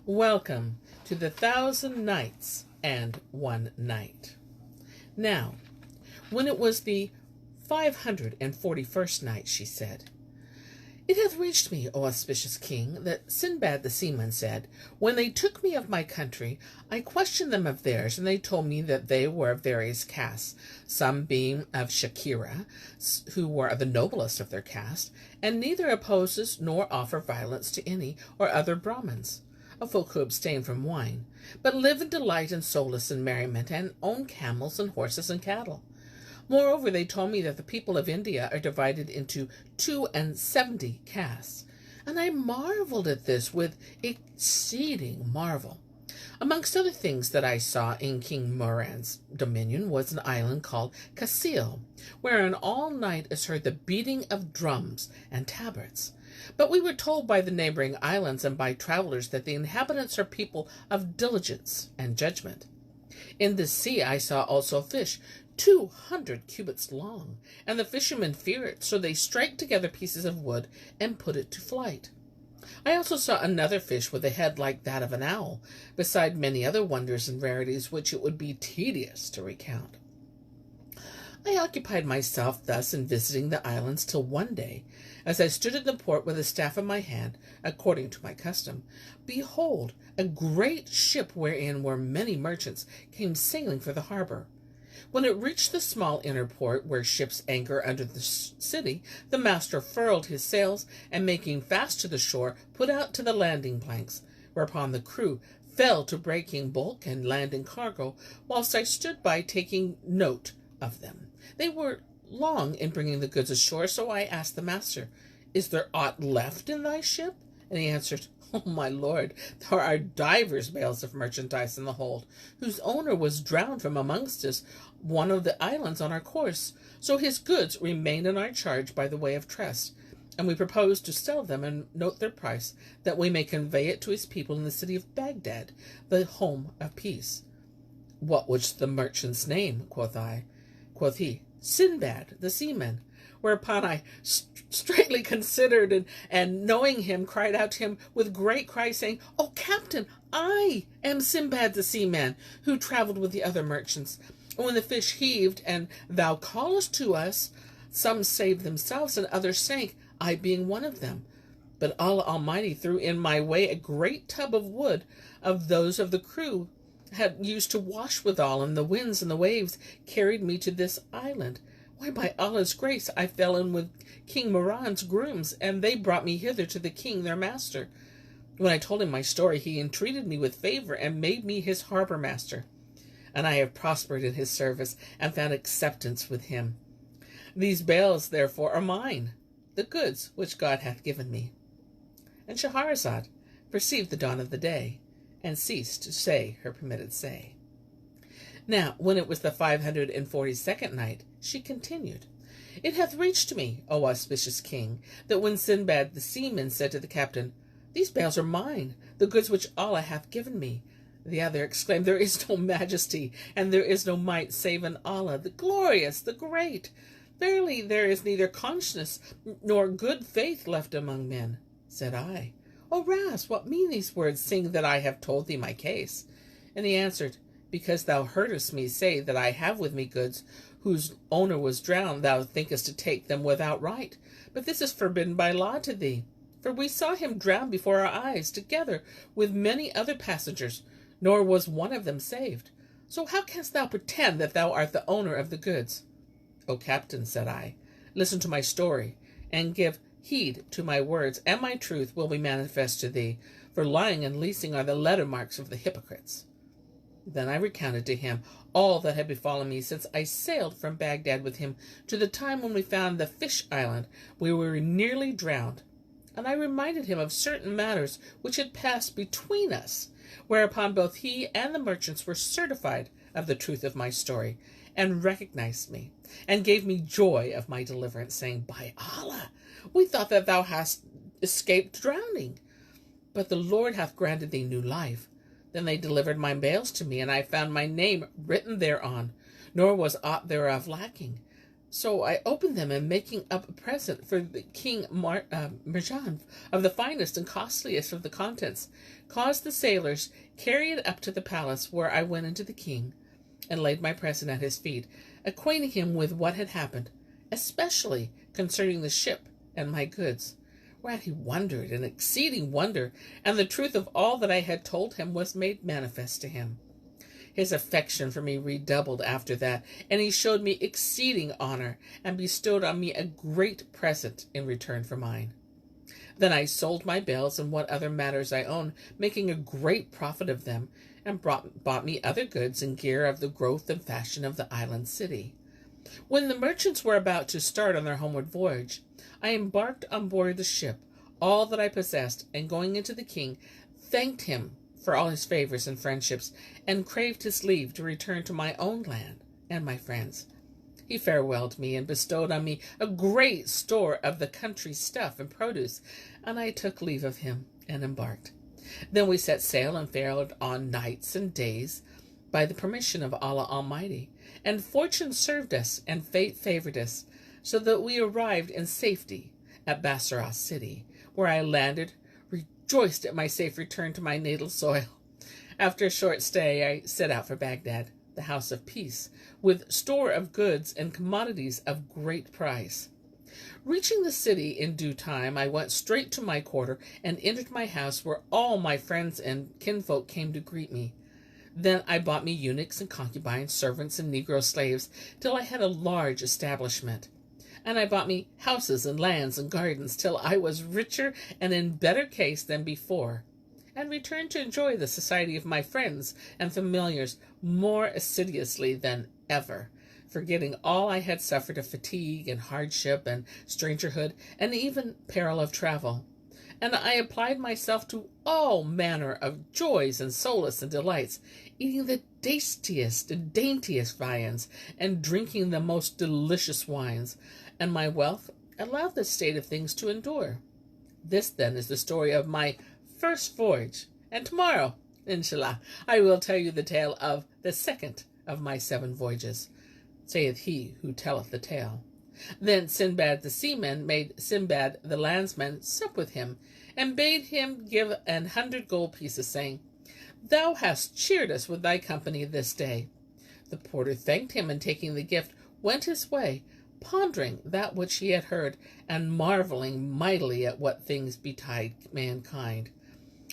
Welcome to the 1,000 Nights and 1 Night. Now, when it was the 541st night, she said, "It hath reached me, O auspicious king, that Sindbad the Seaman said, when they took me of my country, I questioned them of theirs, and they told me that they were of various castes, some being of Shakira, who were the noblest of their caste, and neither opposes nor offer violence to any or other Brahmins, of folk who abstain from wine, but live in delight and solace and merriment, and own camels and horses and cattle. Moreover, they told me that the people of India are divided into 72 castes, and I marveled at this with exceeding marvel. Amongst other things that I saw in King Moran's dominion was an island called Casil, wherein all night is heard the beating of drums and tabrets. But we were told by the neighboring islands and by travelers that the inhabitants are people of diligence and judgment. In this sea I saw also fish 200 cubits long, and the fishermen fear it, so they strike together pieces of wood and put it to flight. I also saw another fish with a head like that of an owl, beside many other wonders and rarities which it would be tedious to recount. I occupied myself thus in visiting the islands till one day, as I stood in the port with a staff in my hand, according to my custom, behold, a great ship wherein were many merchants came sailing for the harbor. When it reached the small inner port where ships anchor under the city, the master furled his sails, and making fast to the shore, put out to the landing planks, whereupon the crew fell to breaking bulk and landing cargo, whilst I stood by taking note of them. They were long in bringing the goods ashore, so I asked the master, "Is there aught left in thy ship?" And he answered, "Oh, my lord, there are divers bales of merchandise in the hold, whose owner was drowned from amongst us one of the islands on our course, so his goods remain in our charge by the way of trust, and we propose to sell them and note their price, that we may convey it to his people in the city of Baghdad, the home of peace." "What was the merchant's name?" Quoth he, "Sinbad the Seaman." Whereupon I straightly considered, and knowing him, cried out to him with great cry, saying, "O captain, I am Sinbad the Seaman, who travelled with the other merchants. And when the fish heaved, and thou callest to us, some saved themselves, and others sank, I being one of them. But Allah Almighty threw in my way a great tub of wood of those of the crew had used to wash withal, and the winds and the waves carried me to this island. Why, by Allah's grace, I fell in with King Moran's grooms, and they brought me hither to the king their master. When I told him my story, he entreated me with favor, and made me his harbor master. And I have prospered in his service, and found acceptance with him. These bales, therefore, are mine, the goods which God hath given me." And Shahrazad perceived the dawn of the day, and ceased to say her permitted say. Now, when it was the 542nd night, she continued, "It hath reached me, O auspicious king, that when Sindbad the Seaman said to the captain, 'These bales are mine, the goods which Allah hath given me,' the other exclaimed, 'There is no majesty, and there is no might save in Allah, the glorious, the great. Verily, there is neither conscience nor good faith left among men.' Said I, 'O Ras, what mean these words, seeing that I have told thee my case?' And he answered, 'Because thou heardest me say that I have with me goods whose owner was drowned, thou thinkest to take them without right. But this is forbidden by law to thee. For we saw him drown before our eyes, together with many other passengers, nor was one of them saved. So how canst thou pretend that thou art the owner of the goods?' 'O captain,' said I, 'listen to my story, and give heed to my words, and my truth will be manifest to thee, for lying and leasing are the letter marks of the hypocrites.' Then I recounted to him all that had befallen me since I sailed from Baghdad with him to the time when we found the fish island, where we were nearly drowned. And I reminded him of certain matters which had passed between us, whereupon both he and the merchants were certified of the truth of my story, and recognized me, and gave me joy of my deliverance, saying, 'By Allah, we thought that thou hadst escaped drowning, but the Lord hath granted thee new life.' Then they delivered my bales to me, and I found my name written thereon, nor was aught thereof lacking. So I opened them, and making up a present for the King Marjan of the finest and costliest of the contents, caused the sailors carry it up to the palace, where I went into the king, and laid my present at his feet, acquainting him with what had happened, especially concerning the ship and my goods. Whereat he wondered an exceeding wonder, and the truth of all that I had told him was made manifest to him. His affection for me redoubled after that, and he showed me exceeding honor, and bestowed on me a great present in return for mine. Then I sold my bales and what other matters I owned, making a great profit of them, and bought me other goods and gear of the growth and fashion of the island city. When the merchants were about to start on their homeward voyage, I embarked on board the ship all that I possessed, and going into the king, thanked him for all his favors and friendships, and craved his leave to return to my own land and my friends. He farewelled me, and bestowed on me a great store of the country's stuff and produce, and I took leave of him and embarked. Then we set sail and fared on nights and days by the permission of Allah Almighty, and fortune served us and fate favored us, so that we arrived in safety at Bassorah city, where I landed, rejoiced at my safe return to my natal soil. After a short stay, I set out for Baghdad, the house of peace, with store of goods and commodities of great price. Reaching the city in due time, I went straight to my quarter and entered my house, where all my friends and kinfolk came to greet me. Then I bought me eunuchs and concubines, servants and negro slaves, till I had a large establishment. And I bought me houses and lands and gardens, till I was richer and in better case than before, and returned to enjoy the society of my friends and familiars more assiduously than ever, forgetting all I had suffered of fatigue and hardship and strangerhood, and even peril of travel. And I applied myself to all manner of joys and solace and delights, eating the tastiest and daintiest viands, and drinking the most delicious wines, and my wealth allowed this state of things to endure. This, then, is the story of my first voyage, and tomorrow, inshallah, I will tell you the tale of the second of my 7 voyages, saith he who telleth the tale. Then Sindbad the seaman made Sinbad the landsman sup with him, and bade him give 100 gold pieces, saying, Thou hast cheered us with thy company this day. The porter thanked him, and taking the gift, went his way, pondering that which he had heard, and marveling mightily at what things betide mankind.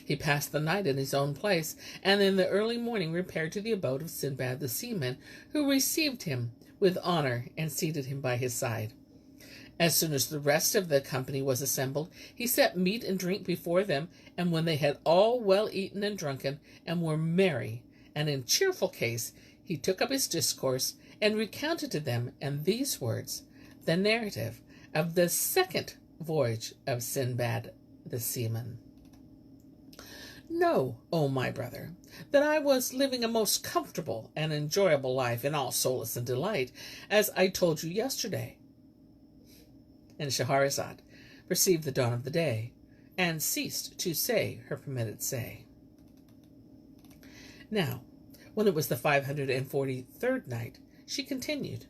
He passed the night in his own place, and in the early morning repaired to the abode of Sindbad the seaman, who received him with honor and seated him by his side. As soon as the rest of the company was assembled, he set meat and drink before them, and when they had all well eaten and drunken, and were merry and in cheerful case, he took up his discourse, and recounted to them in these words the narrative of the second voyage of Sindbad the seaman. Know, O my brother, that I was living a most comfortable and enjoyable life in all solace and delight, as I told you yesterday. And Shahrazad perceived the dawn of the day, and ceased to say her permitted say. Now, when it was the 543rd night, she continued,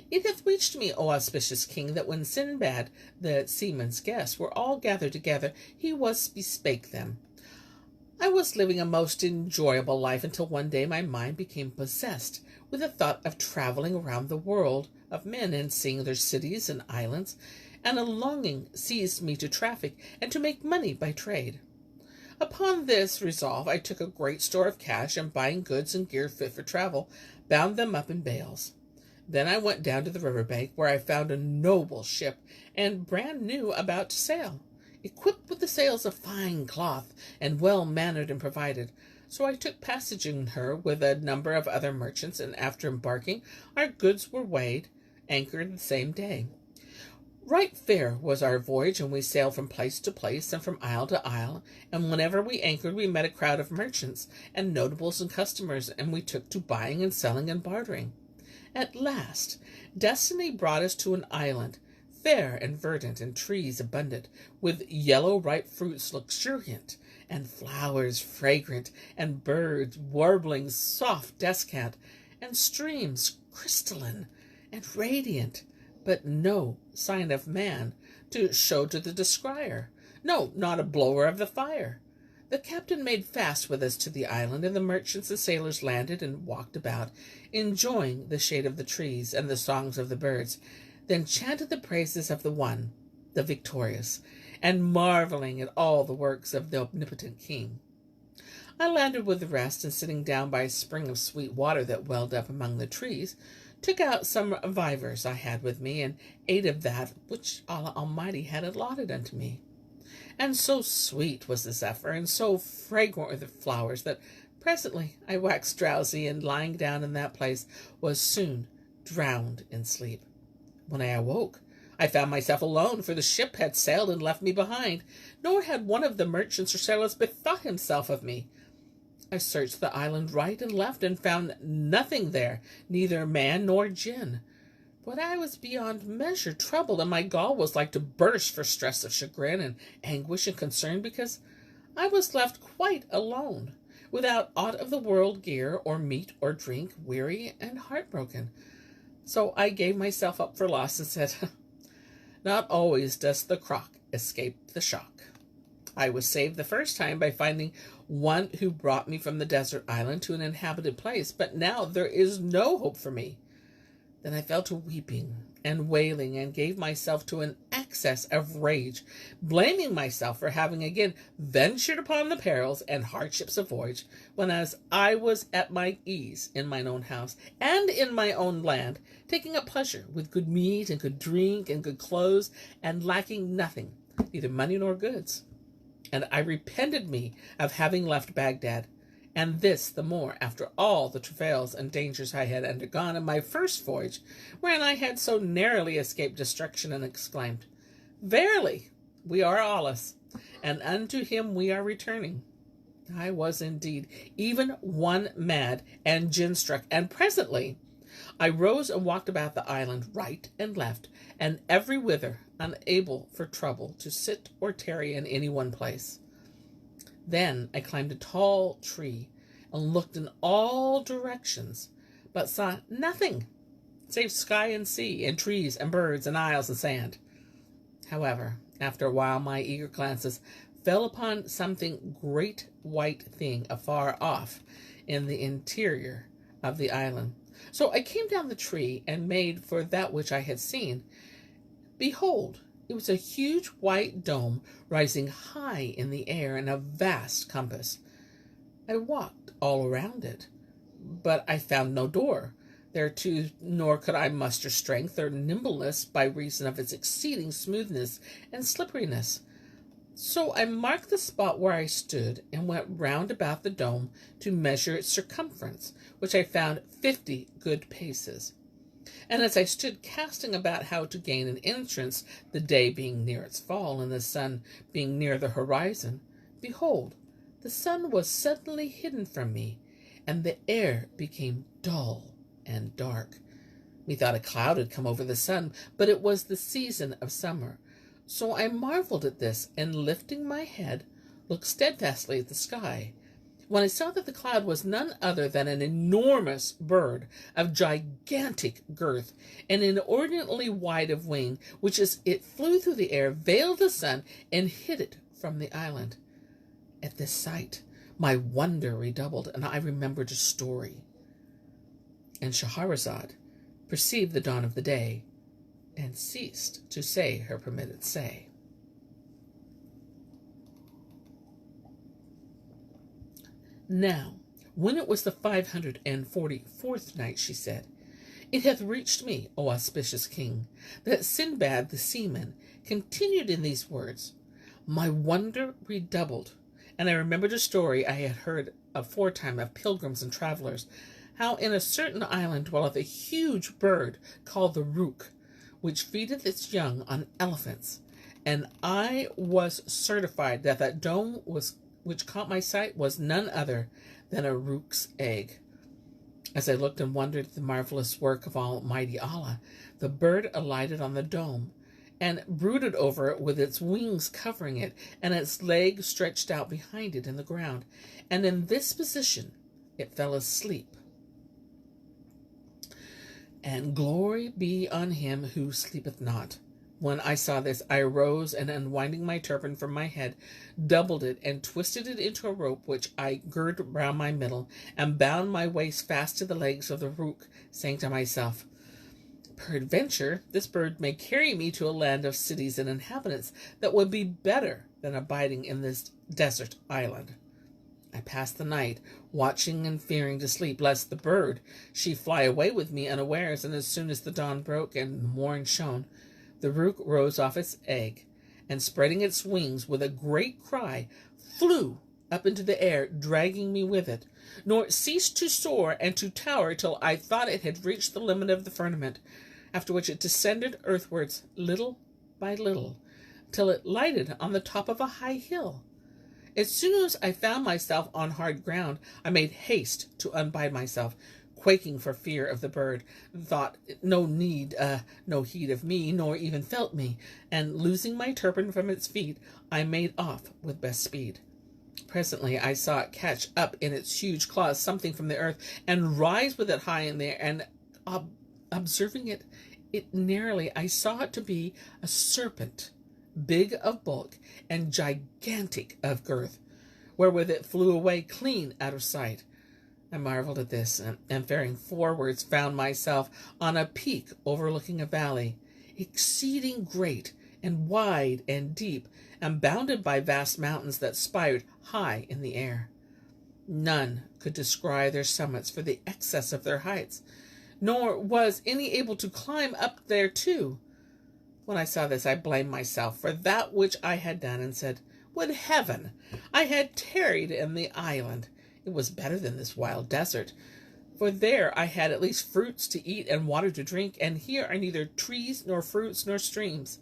It hath reached me, O auspicious king, that when Sinbad the seaman's guests were all gathered together, he bespake them. I was living a most enjoyable life until one day my mind became possessed with the thought of traveling around the world of men and seeing their cities and islands, and a longing seized me to traffic and to make money by trade. Upon this resolve I took a great store of cash, and buying goods and gear fit for travel, bound them up in bales. Then I went down to the river bank, where I found a noble ship, and brand new, about to sail, equipped with the sails of fine cloth, and well mannered and provided. So I took passage in her with a number of other merchants, and after embarking, our goods were weighed, anchored the same day. Right fair was our voyage, and we sailed from place to place and from isle to isle, and whenever we anchored we met a crowd of merchants and notables and customers, and we took to buying and selling and bartering. At last, destiny brought us to an island, fair and verdant, and trees abundant, with yellow ripe fruits luxuriant, and flowers fragrant, and birds warbling soft descant, and streams crystalline and radiant, but no sign of man to show to the descrier. No, not a blower of the fire. The captain made fast with us to the island, and the merchants and sailors landed and walked about, enjoying the shade of the trees and the songs of the birds, then chanted the praises of the one, the victorious, and marveling at all the works of the omnipotent king. I landed with the rest, and sitting down by a spring of sweet water that welled up among the trees, took out some vivers I had with me, and ate of that which Allah Almighty had allotted unto me. And so sweet was the zephyr, and so fragrant were the flowers, that presently I waxed drowsy, and lying down in that place was soon drowned in sleep. When I awoke, I found myself alone, for the ship had sailed and left me behind, nor had one of the merchants or sailors bethought himself of me. I searched the island right and left, and found nothing there, neither man nor jinn. But I was beyond measure troubled, and my gall was like to burst for stress of chagrin and anguish and concern, because I was left quite alone, without aught of the world gear, or meat or drink, weary and heartbroken. So I gave myself up for lost, and said, not always does the crock escape the shock. I was saved the first time by finding one who brought me from the desert island to an inhabited place, but now there is no hope for me. Then I fell to weeping and wailing, and gave myself to an excess of rage, blaming myself for having again ventured upon the perils and hardships of voyage, when as I was at my ease in mine own house and in my own land, taking a pleasure with good meat and good drink and good clothes, and lacking nothing, neither money nor goods. And I repented me of having left Baghdad, and this the more after all the travails and dangers I had undergone in my first voyage, wherein I had so narrowly escaped destruction, and exclaimed, verily, we are Allah's, and unto him we are returning. I was indeed even one mad and gin-struck, and presently I rose and walked about the island right and left, and every whither, unable for trouble to sit or tarry in any one place. Then I climbed a tall tree, and looked in all directions, but saw nothing save sky and sea, and trees and birds and isles and sand. However, after a while my eager glances fell upon something great white thing afar off in the interior of the island. So I came down the tree, and made for that which I had seen. Behold, it was a huge white dome rising high in the air in a vast compass. I walked all around it, but I found no door thereto, nor could I muster strength or nimbleness by reason of its exceeding smoothness and slipperiness. So I marked the spot where I stood, and went round about the dome to measure its circumference, which I found 50 good paces. And as I stood casting about how to gain an entrance, the day being near its fall, and the sun being near the horizon, behold, the sun was suddenly hidden from me, and the air became dull and dark. Methought a cloud had come over the sun, but it was the season of summer. So I marveled at this, and lifting my head, looked steadfastly at the sky, when I saw that the cloud was none other than an enormous bird of gigantic girth, and inordinately wide of wing, which as it flew through the air veiled the sun and hid it from the island. At this sight my wonder redoubled, and I remembered a story. And Shahrazad perceived the dawn of the day, and ceased to say her permitted say. Now, when it was the 544th night, she said, It hath reached me, O auspicious king, that Sindbad the Seaman continued in these words. My wonder redoubled, and I remembered a story I had heard aforetime of pilgrims and travelers, how in a certain island dwelleth a huge bird called the rook, which feedeth its young on elephants. And I was certified that that dome which caught my sight was none other than a rook's egg. As I looked and wondered at the marvelous work of Almighty Allah, the bird alighted on the dome, and brooded over it with its wings covering it, and its legs stretched out behind it in the ground, and in this position it fell asleep. and glory be on him who sleepeth not. When I saw this, I arose, and unwinding my turban from my head, doubled it, and twisted it into a rope, which I girded round my middle, and bound my waist fast to the legs of the rook, saying to myself, Peradventure this bird may carry me to a land of cities and inhabitants that would be better than abiding in this desert island. I passed the night, watching and fearing to sleep, lest the bird she fly away with me unawares, and as soon as the dawn broke and the morn shone, the rook rose off its egg, and spreading its wings with a great cry, flew up into the air, dragging me with it, nor ceased to soar and to tower till I thought it had reached the limit of the firmament, after which it descended earthwards little by little, till it lighted on the top of a high hill. As soon as I found myself on hard ground, I made haste to unbind myself, quaking for fear of the bird, thought no heed of me, nor even felt me, and losing my turban from its feet, I made off with best speed. Presently I saw it catch up in its huge claws something from the earth, and rise with it high in the air, and observing it narrowly, I saw it to be a serpent, big of bulk and gigantic of girth, wherewith it flew away clean out of sight. I marveled at this, and faring forwards found myself on a peak overlooking a valley, exceeding great and wide and deep, and bounded by vast mountains that spired high in the air. None could descry their summits for the excess of their heights, nor was any able to climb up thereto. When I saw this, I blamed myself for that which I had done, and said, Would heaven I had tarried in the island! It was better than this wild desert, for there I had at least fruits to eat and water to drink, and here are neither trees nor fruits nor streams.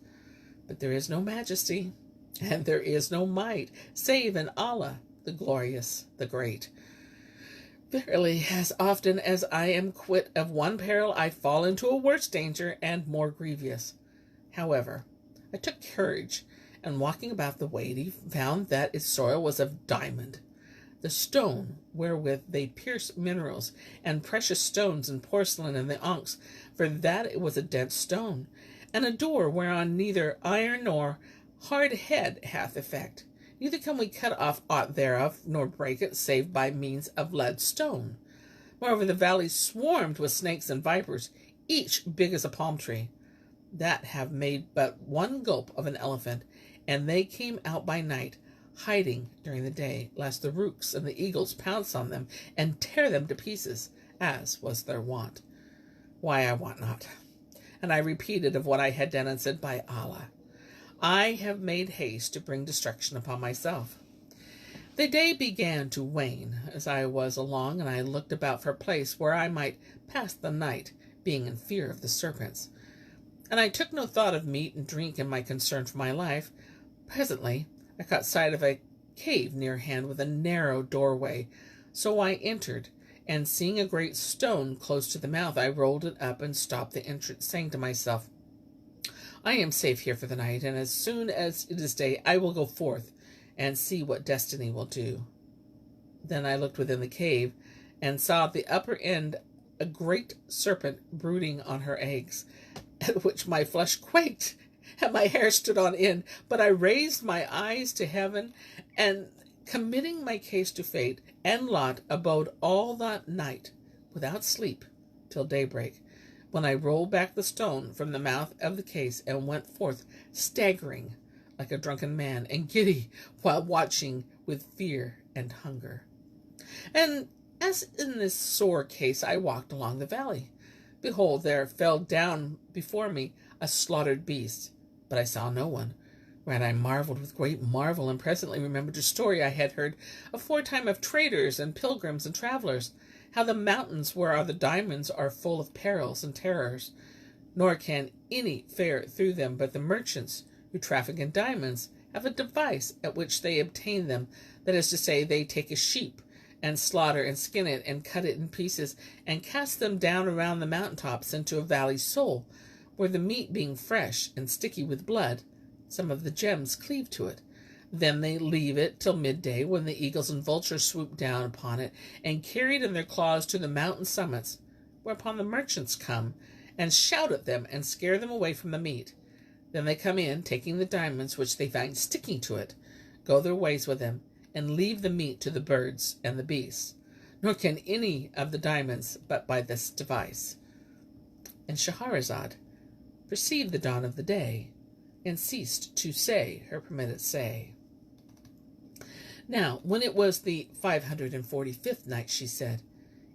But there is no majesty, and there is no might, save in Allah, the glorious, the great. Verily, as often as I am quit of one peril, I fall into a worse danger and more grievous. However, I took courage, and walking about the wady, found that its soil was of diamond, the stone wherewith they pierce minerals, and precious stones and porcelain and the onyx, for that it was a dense stone, and a door whereon neither iron nor hard head hath effect. Neither can we cut off aught thereof, nor break it, save by means of lead stone. Moreover, the valley swarmed with snakes and vipers, each big as a palm tree, that have made but one gulp of an elephant, and they came out by night, hiding during the day, lest the rooks and the eagles pounce on them and tear them to pieces, as was their wont. Why, I want not. And I repeated of what I had done, and said, By Allah, I have made haste to bring destruction upon myself. The day began to wane as I was along, and I looked about for a place where I might pass the night, being in fear of the serpents. And I took no thought of meat and drink in my concern for my life. Presently I caught sight of a cave near hand with a narrow doorway. So I entered, and seeing a great stone close to the mouth, I rolled it up and stopped the entrance, saying to myself, I am safe here for the night, and as soon as it is day, I will go forth and see what destiny will do. Then I looked within the cave, and saw at the upper end a great serpent brooding on her eggs, at which my flesh quaked, and my hair stood on end. But I raised my eyes to heaven, and committing my case to fate and lot, abode all that night without sleep till daybreak, when I rolled back the stone from the mouth of the case, and went forth staggering like a drunken man, and giddy, while watching with fear and hunger. And as in this sore case I walked along the valley, behold, there fell down before me a slaughtered beast, but I saw no one. Whereat I marveled with great marvel, and presently remembered a story I had heard aforetime of traders and pilgrims and travellers, how the mountains where are the diamonds are full of perils and terrors, nor can any fare through them but the merchants who traffic in diamonds have a device at which they obtain them, that is to say, they take a sheep, and slaughter and skin it, and cut it in pieces, and cast them down around the mountain tops into a valley soul, where the meat being fresh and sticky with blood, some of the gems cleave to it. Then they leave it till midday, when the eagles and vultures swoop down upon it, and carry it in their claws to the mountain summits, whereupon the merchants come and shout at them and scare them away from the meat. Then they come in, taking the diamonds which they find sticking to it, go their ways with them, and leave the meat to the birds and the beasts. Nor can any of the diamonds but by this device. And Scheherazade perceived the dawn of the day, and ceased to say her permitted say. Now, when it was the 545th night, she said,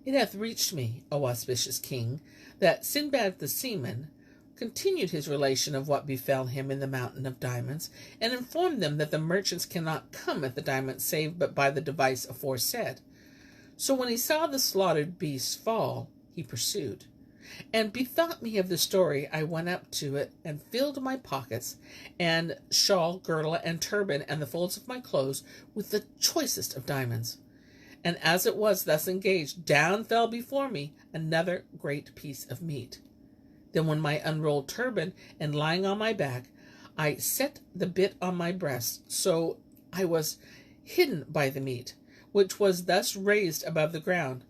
It hath reached me, O auspicious king, that Sindbad the Seaman continued his relation of what befell him in the mountain of diamonds, and informed them that the merchants cannot come at the diamonds save but by the device aforesaid. So when he saw the slaughtered beasts fall, he pursued. And bethought me of the story, I went up to it, and filled my pockets, and shawl, girdle, and turban, and the folds of my clothes, with the choicest of diamonds. And as it was thus engaged, down fell before me another great piece of meat. Then when my unrolled turban, and lying on my back, I set the bit on my breast, so I was hidden by the meat, which was thus raised above the ground.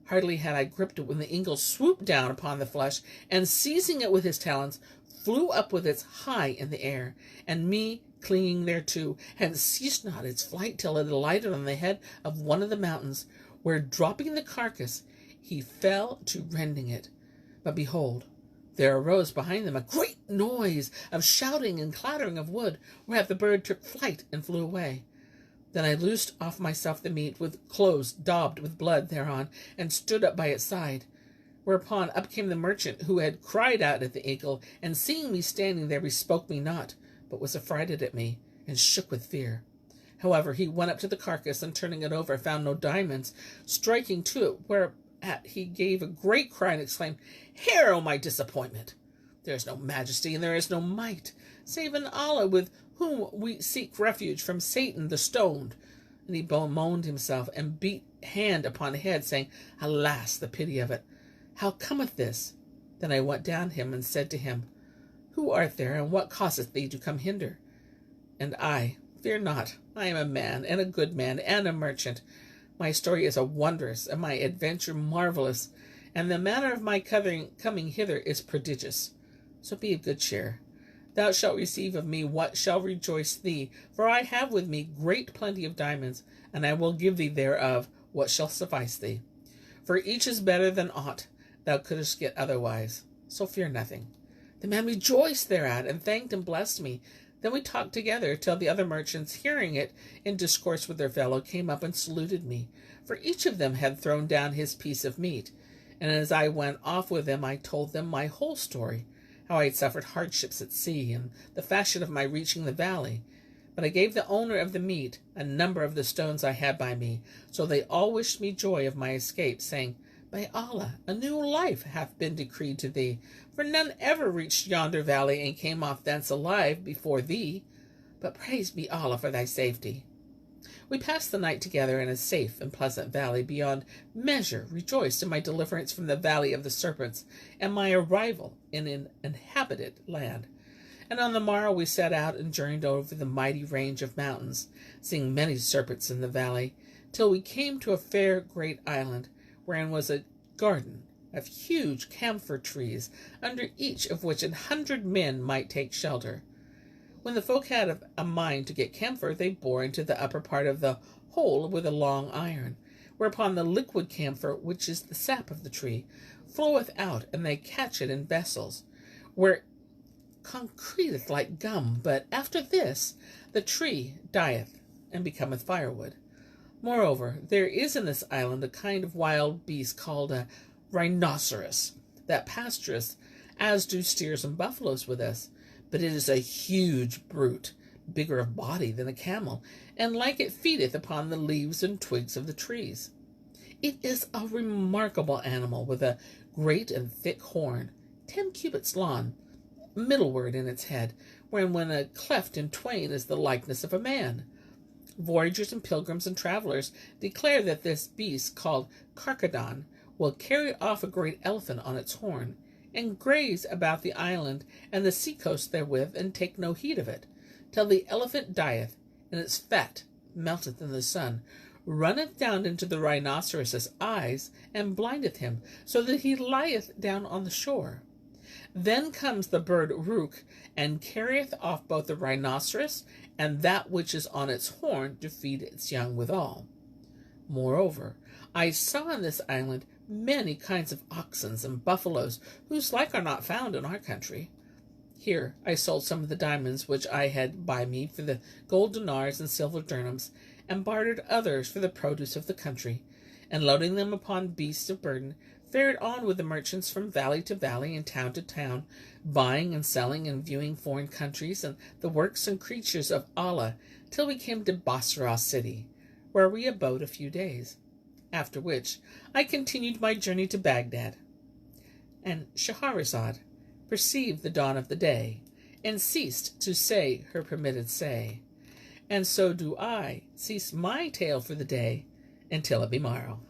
Hardly had I gripped it when the eagle swooped down upon the flesh, and seizing it with his talons, flew up with it high in the air, and me clinging thereto, and ceased not its flight till it alighted on the head of one of the mountains, where, dropping the carcass, he fell to rending it. But behold, there arose behind them a great noise of shouting and clattering of wood, whereat the bird took flight and flew away. Then I loosed off myself the meat, with clothes daubed with blood thereon, and stood up by its side. Whereupon up came the merchant, who had cried out at the eagle, and seeing me standing there, bespoke me not, but was affrighted at me, and shook with fear. However, he went up to the carcass, and turning it over, found no diamonds, striking to it, whereat he gave a great cry, and exclaimed, Here, O my disappointment! There is no majesty, and there is no might, save in Allah, with whom we seek refuge from Satan the stoned. And he bemoaned himself, and beat hand upon head, saying, Alas, the pity of it! How cometh this? Then I went down to him, and said to him, Who art there, and what causeth thee to come hinder? And I, Fear not, I am a man, and a good man, and a merchant. My story is a wondrous, and my adventure marvellous, and the manner of my coming hither is prodigious. So be of good cheer. Thou shalt receive of me what shall rejoice thee, for I have with me great plenty of diamonds, and I will give thee thereof what shall suffice thee. For each is better than aught thou couldst get otherwise. So fear nothing. The man rejoiced thereat, and thanked and blessed me. Then we talked together, till the other merchants, hearing it in discourse with their fellow, came up and saluted me, for each of them had thrown down his piece of meat. And as I went off with them, I told them my whole story, how I had suffered hardships at sea, and the fashion of my reaching the valley. But I gave the owner of the meat a number of the stones I had by me, so they all wished me joy of my escape, saying, By Allah, a new life hath been decreed to thee, for none ever reached yonder valley and came off thence alive before thee. But praised be Allah for thy safety. We passed the night together in a safe and pleasant valley, beyond measure rejoiced in my deliverance from the valley of the serpents, and my arrival in an inhabited land. And on the morrow we set out and journeyed over the mighty range of mountains, seeing many serpents in the valley, till we came to a fair great island, wherein was a garden of huge camphor trees, under each of which 100 men might take shelter. When the folk had a mind to get camphor, they bore into the upper part of the hole with a long iron, whereupon the liquid camphor, which is the sap of the tree, floweth out, and they catch it in vessels, where it concreteth like gum. But after this the tree dieth, and becometh firewood. Moreover, there is in this island a kind of wild beast called a rhinoceros, that pastureth, as do steers and buffaloes with us. But it is a huge brute, bigger of body than a camel, and like it feedeth upon the leaves and twigs of the trees. It is a remarkable animal, with a great and thick horn, 10 cubits long, middleward in its head, wherein when a cleft in twain is the likeness of a man. Voyagers and pilgrims and travelers declare that this beast, called Carchedon, will carry off a great elephant on its horn, and graze about the island and the sea-coast therewith, and take no heed of it, till the elephant dieth, and its fat melteth in the sun, runneth down into the rhinoceros's eyes, and blindeth him, so that he lieth down on the shore. Then comes the bird Rook, and carrieth off both the rhinoceros and that which is on its horn, to feed its young withal. Moreover, I saw in this island many kinds of oxen and buffaloes, whose like are not found in our country. Here I sold some of the diamonds which I had by me for the gold dinars and silver dirhams, and bartered others for the produce of the country, and loading them upon beasts of burden, fared on with the merchants from valley to valley and town to town, buying and selling and viewing foreign countries and the works and creatures of Allah, till we came to Basra city, where we abode a few days, after which I continued my journey to Baghdad. And Shahrazad perceived the dawn of the day, and ceased to say her permitted say. And so do I cease my tale for the day, until it be morrow.